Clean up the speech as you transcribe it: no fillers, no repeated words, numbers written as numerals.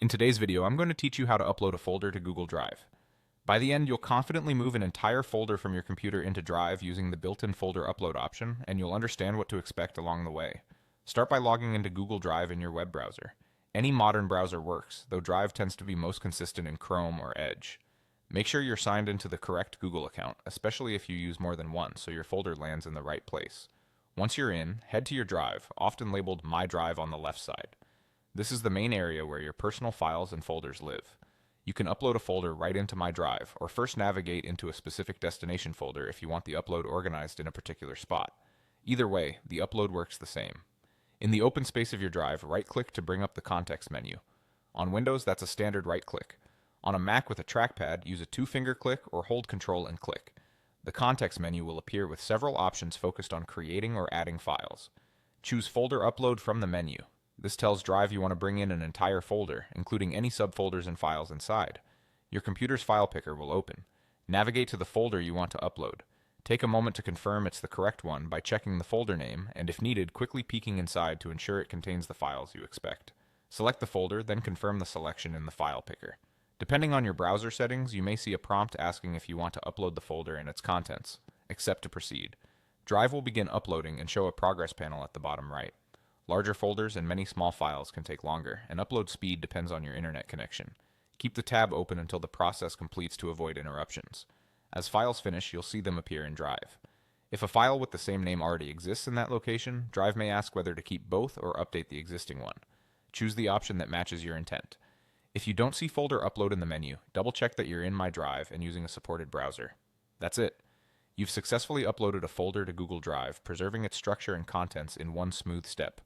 In today's video, I'm going to teach you how to upload a folder to Google Drive. By the end, you'll confidently move an entire folder from your computer into Drive using the built-in folder upload option, and you'll understand what to expect along the way. Start by logging into Google Drive in your web browser. Any modern browser works, though Drive tends to be most consistent in Chrome or Edge. Make sure you're signed into the correct Google account, especially if you use more than one, so your folder lands in the right place. Once you're in, head to your Drive, often labeled My Drive on the left side. This is the main area where your personal files and folders live. You can upload a folder right into My Drive, or first navigate into a specific destination folder if you want the upload organized in a particular spot. Either way, the upload works the same. In the open space of your drive, right-click to bring up the context menu. On Windows, that's a standard right-click. On a Mac with a trackpad, use a two-finger click or hold Control and click. The context menu will appear with several options focused on creating or adding files. Choose Folder Upload from the menu. This tells Drive you want to bring in an entire folder, including any subfolders and files inside. Your computer's file picker will open. Navigate to the folder you want to upload. Take a moment to confirm it's the correct one by checking the folder name, and if needed, quickly peeking inside to ensure it contains the files you expect. Select the folder, then confirm the selection in the file picker. Depending on your browser settings, you may see a prompt asking if you want to upload the folder and its contents. Accept to proceed. Drive will begin uploading and show a progress panel at the bottom right. Larger folders and many small files can take longer, and upload speed depends on your internet connection. Keep the tab open until the process completes to avoid interruptions. As files finish, you'll see them appear in Drive. If a file with the same name already exists in that location, Drive may ask whether to keep both or update the existing one. Choose the option that matches your intent. If you don't see folder upload in the menu, double-check that you're in My Drive and using a supported browser. That's it. You've successfully uploaded a folder to Google Drive, preserving its structure and contents in one smooth step.